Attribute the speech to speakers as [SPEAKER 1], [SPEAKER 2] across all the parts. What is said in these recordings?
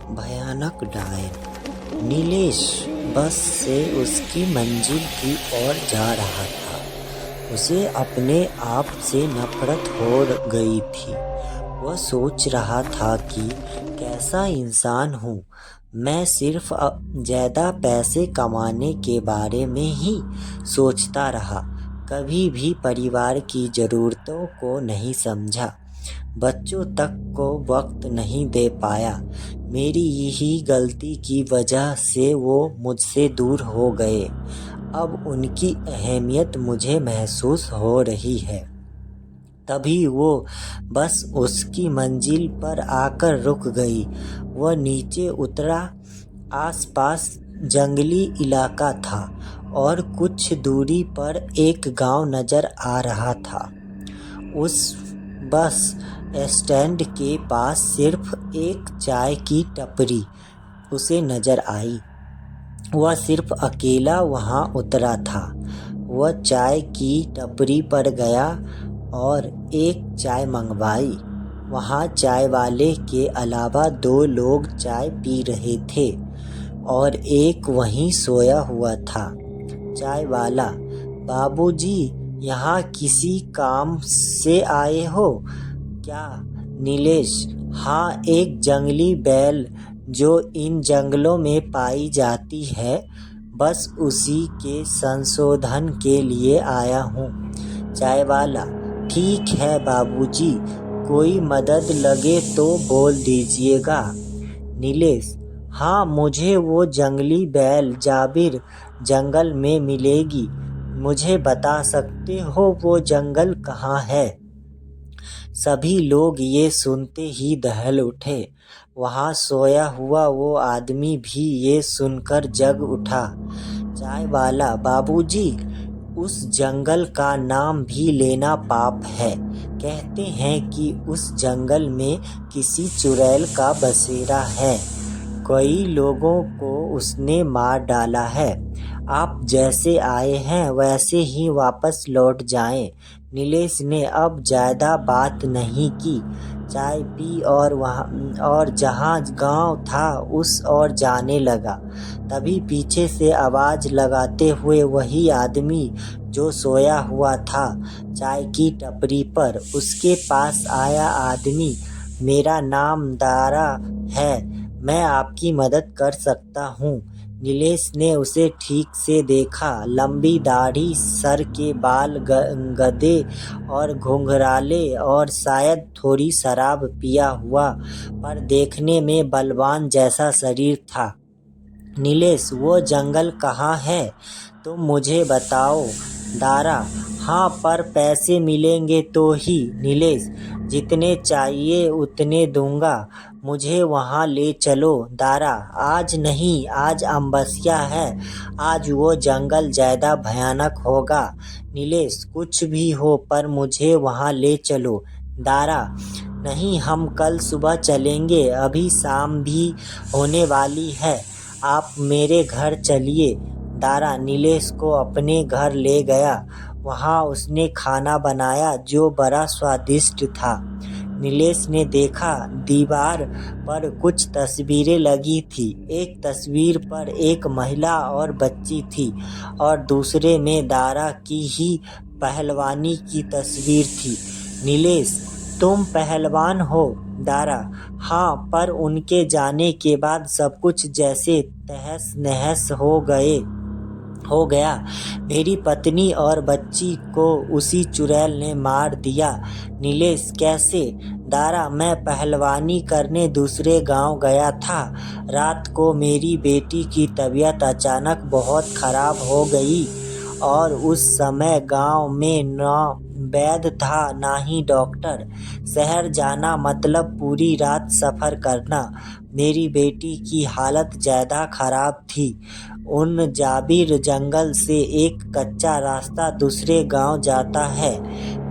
[SPEAKER 1] भयानक डायन। नीलेश बस से उसकी मंजिल की ओर जा रहा था। उसे अपने आप से नफरत हो गई थी। वह सोच रहा था कि कैसा इंसान हूँ मैं, सिर्फ ज़्यादा पैसे कमाने के बारे में ही सोचता रहा, कभी भी परिवार की ज़रूरतों को नहीं समझा, बच्चों तक को वक्त नहीं दे पाया। मेरी यही गलती की वजह से वो मुझसे दूर हो गए। अब उनकी अहमियत मुझे महसूस हो रही है। तभी वो बस उसकी मंजिल पर आकर रुक गई। वह नीचे उतरा। आसपास जंगली इलाका था और कुछ दूरी पर एक गांव नजर आ रहा था। उस बस स्टैंड के पास सिर्फ एक चाय की टपरी उसे नजर आई। वह सिर्फ अकेला वहां उतरा था। वह चाय की टपरी पर गया और एक चाय मंगवाई। वहां चाय वाले के अलावा 2 लोग चाय पी रहे थे और एक वहीं सोया हुआ था। चाय वाला, बाबूजी, यहाँ किसी काम से आए हो क्या? नीलेश, हाँ, एक जंगली बैल जो इन जंगलों में पाई जाती है, बस उसी के संशोधन के लिए आया हूँ। चाय वाला, ठीक है बाबूजी, कोई मदद लगे तो बोल दीजिएगा। नीलेश, हाँ, मुझे वो जंगली बैल जाबिर जंगल में मिलेगी। मुझे बता सकते हो वो जंगल कहाँ है? सभी लोग ये सुनते ही दहल उठे। वहाँ सोया हुआ वो आदमी भी ये सुनकर जग उठा। चाय वाला, बाबूजी, उस जंगल का नाम भी लेना पाप है। कहते हैं कि उस जंगल में किसी चुड़ैल का बसेरा है। कई लोगों को उसने मार डाला है। आप जैसे आए हैं वैसे ही वापस लौट जाएं। नीलेश ने अब ज़्यादा बात नहीं की। चाय पी और जहाँ गांव था उस ओर जाने लगा। तभी पीछे से आवाज़ लगाते हुए वही आदमी जो सोया हुआ था चाय की टपरी पर, उसके पास आया। आदमी, मेरा नाम दारा है, मैं आपकी मदद कर सकता हूँ। नीलेश ने उसे ठीक से देखा। लंबी दाढ़ी, सर के बाल गधे और घुंघराले और शायद थोड़ी शराब पिया हुआ पर देखने में बलवान जैसा शरीर था। नीलेश, वो जंगल कहाँ है? तुम मुझे बताओ। दारा, हाँ, पर पैसे मिलेंगे तो ही। नीलेश, जितने चाहिए उतने दूंगा, मुझे वहाँ ले चलो। दारा, आज नहीं, आज अमावस्या है, आज वो जंगल ज़्यादा भयानक होगा। नीलेश, कुछ भी हो पर मुझे वहाँ ले चलो। दारा, नहीं, हम कल सुबह चलेंगे, अभी शाम भी होने वाली है, आप मेरे घर चलिए। दारा नीलेश को अपने घर ले गया। वहाँ उसने खाना बनाया जो बड़ा स्वादिष्ट था। नीलेश ने देखा दीवार पर कुछ तस्वीरें लगी थी। एक तस्वीर पर एक महिला और बच्ची थी और दूसरे में दारा की ही पहलवानी की तस्वीर थी। नीलेश, तुम पहलवान हो? दारा, हाँ, पर उनके जाने के बाद सब कुछ जैसे तहस नहस हो गया। मेरी पत्नी और बच्ची को उसी चुड़ैल ने मार दिया। नीलेश, कैसे? दारा, मैं पहलवानी करने दूसरे गांव गया था। रात को मेरी बेटी की तबीयत अचानक बहुत खराब हो गई और उस समय गांव में न वैद्य था ना ही डॉक्टर। शहर जाना मतलब पूरी रात सफ़र करना। मेरी बेटी की हालत ज़्यादा खराब थी। उन जाबिर जंगल से एक कच्चा रास्ता दूसरे गांव जाता है।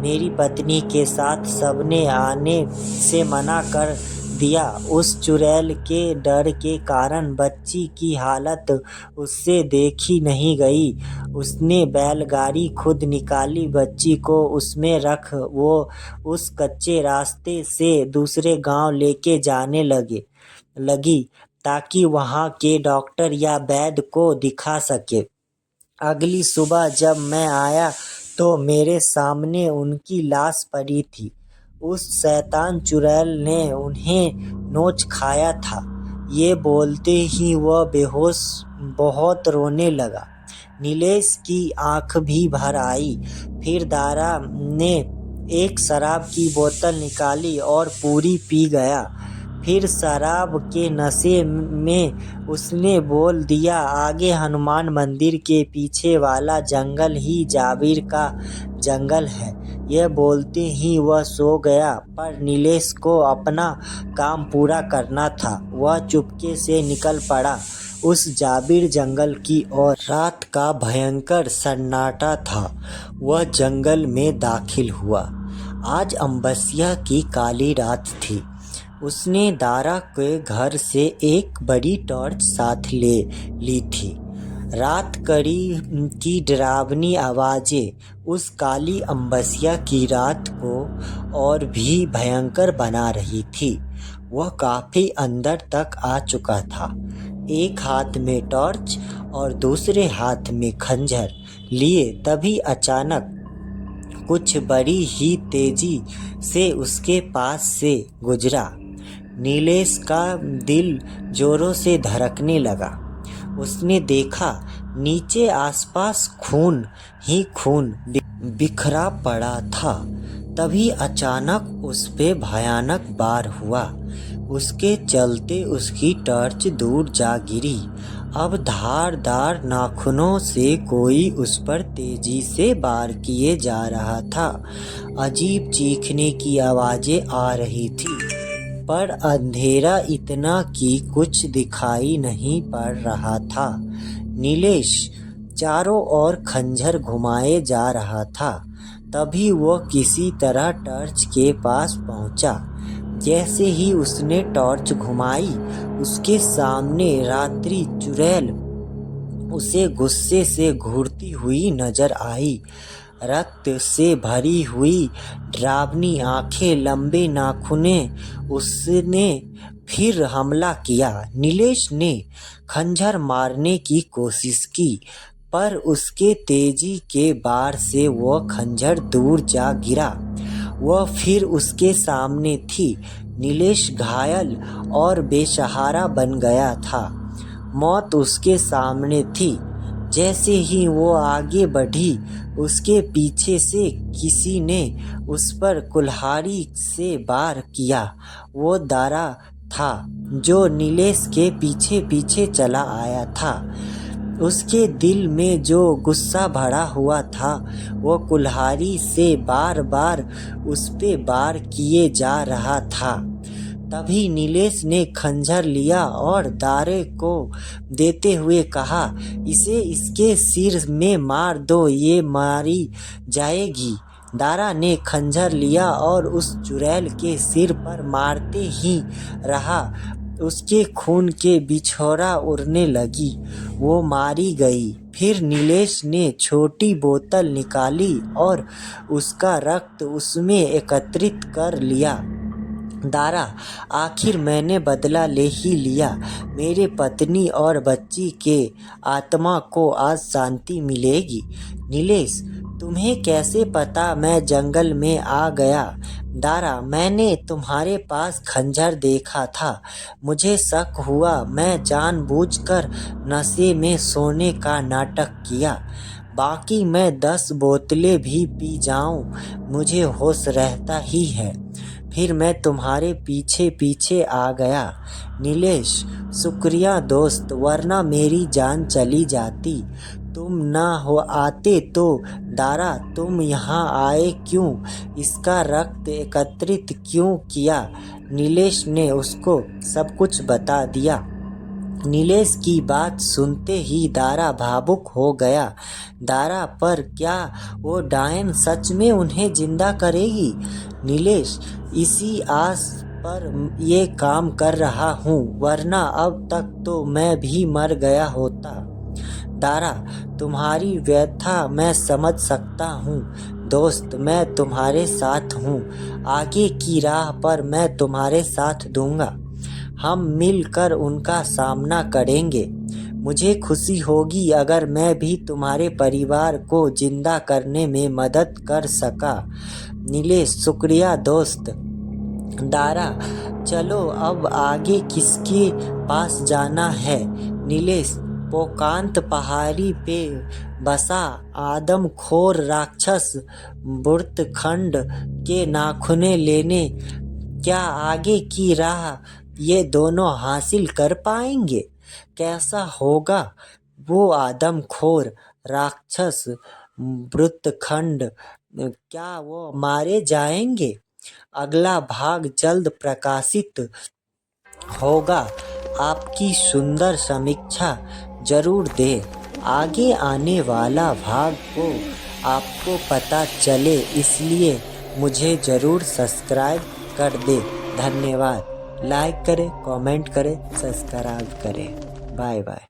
[SPEAKER 1] मेरी पत्नी के साथ सबने आने से मना कर दिया। उस चुड़ैल के डर के कारण बच्ची की हालत उससे देखी नहीं गई। उसने बैलगाड़ी खुद निकाली, बच्ची को उसमें रख वो उस कच्चे रास्ते से दूसरे गांव लेके जाने लगे। लगी ताकि वहाँ के डॉक्टर या वैद्य को दिखा सके। अगली सुबह जब मैं आया तो मेरे सामने उनकी लाश पड़ी थी। उस शैतान चुड़ैल ने उन्हें नोच खाया था। ये बोलते ही वह बेहोश बहुत रोने लगा। नीलेश की आंख भी भर आई। फिर दारा ने एक शराब की बोतल निकाली और पूरी पी गया। फिर शराब के नशे में उसने बोल दिया, आगे हनुमान मंदिर के पीछे वाला जंगल ही जाबिर का जंगल है। यह बोलते ही वह सो गया, पर नीलेश को अपना काम पूरा करना था। वह चुपके से निकल पड़ा उस जाबिर जंगल की ओर। रात का भयंकर सन्नाटा था। वह जंगल में दाखिल हुआ। आज अमावस्या की काली रात थी। उसने दारा के घर से एक बड़ी टॉर्च साथ ले ली थी। रात कड़ी की डरावनी आवाज़ें उस काली अमावस्या की रात को और भी भयंकर बना रही थी। वह काफ़ी अंदर तक आ चुका था। एक हाथ में टॉर्च और दूसरे हाथ में खंजर लिए तभी अचानक कुछ बड़ी ही तेजी से उसके पास से गुजरा। नीलेश का दिल जोरों से धड़कने लगा। उसने देखा नीचे आसपास खून ही खून बिखरा पड़ा था। तभी अचानक उस पे भयानक वार हुआ। उसके चलते उसकी टॉर्च दूर जा गिरी। अब धारदार नाखूनों से कोई उस पर तेजी से वार किए जा रहा था। अजीब चीखने की आवाज़ें आ रही थी, पर अंधेरा इतना कि कुछ दिखाई नहीं पड़ रहा था। नीलेश चारों ओर खंजर घुमाए जा रहा था। तभी वो किसी तरह टॉर्च के पास पहुंचा। जैसे ही उसने टॉर्च घुमाई, उसके सामने रात्रि चुड़ैल उसे गुस्से से घूरती हुई नजर आई। रक्त से भरी हुई डरावनी आंखें, लंबे नाखूने। उसने फिर हमला किया। नीलेश ने खंजर मारने की कोशिश की, पर उसके तेजी के वार से वह खंजर दूर जा गिरा। वह फिर उसके सामने थी। नीलेश घायल और बेसहारा बन गया था। मौत उसके सामने थी। जैसे ही वो आगे बढ़ी, उसके पीछे से किसी ने उस पर कुल्हाड़ी से वार किया। वो दारा था जो नीलेश के पीछे पीछे चला आया था। उसके दिल में जो गुस्सा भरा हुआ था, वो कुल्हाड़ी से बार बार उस पे वार किए जा रहा था। तभी नीलेश ने खंजर लिया और दारे को देते हुए कहा, इसे इसके सिर में मार दो, ये मारी जाएगी। दारा ने खंजर लिया और उस चुड़ैल के सिर पर मारते ही रहा। उसके खून के बिछोरा उड़ने लगी। वो मारी गई। फिर नीलेश ने छोटी बोतल निकाली और उसका रक्त उसमें एकत्रित कर लिया। दारा, आखिर मैंने बदला ले ही लिया। मेरे पत्नी और बच्ची के आत्मा को आज शांति मिलेगी। नीलेश, तुम्हें कैसे पता मैं जंगल में आ गया? दारा, मैंने तुम्हारे पास खंजर देखा था। मुझे शक हुआ। मैं जानबूझकर नशे में सोने का नाटक किया। बाकी मैं 10 बोतलें भी पी जाऊं, मुझे होश रहता ही है। फिर मैं तुम्हारे पीछे पीछे आ गया। नीलेश, शुक्रिया दोस्त, वरना मेरी जान चली जाती। तुम ना हो आते तो। दारा, तुम यहाँ आए क्यों? इसका रक्त एकत्रित क्यों किया? नीलेश ने उसको सब कुछ बता दिया। नीलेश की बात सुनते ही दारा भावुक हो गया। दारा, पर क्या वो डायन सच में उन्हें जिंदा करेगी? नीलेश, इसी आस पर ये काम कर रहा हूँ, वरना अब तक तो मैं भी मर गया होता। दारा, तुम्हारी व्यथा मैं समझ सकता हूँ दोस्त, मैं तुम्हारे साथ हूँ। आगे की राह पर मैं तुम्हारे साथ दूंगा। हम मिलकर उनका सामना करेंगे। मुझे खुशी होगी अगर मैं भी तुम्हारे परिवार को जिंदा करने में मदद कर सका। नीलेश, शुक्रिया दोस्त। दारा, चलो अब आगे किसके पास जाना है? नीलेश, पोकांत पहाड़ी पे बसा आदमखोर राक्षस बुर्तखंड के नाखूने लेने। क्या आगे की राह ये दोनों हासिल कर पाएंगे? कैसा होगा वो आदमखोर राक्षस बुर्तखंड? क्या वो मारे जाएंगे? अगला भाग जल्द प्रकाशित होगा। आपकी सुंदर समीक्षा जरूर दें। आगे आने वाला भाग को आपको पता चले, इसलिए मुझे ज़रूर सब्सक्राइब कर दें। धन्यवाद। लाइक करें, कमेंट करें, सब्सक्राइब करें। Bye bye.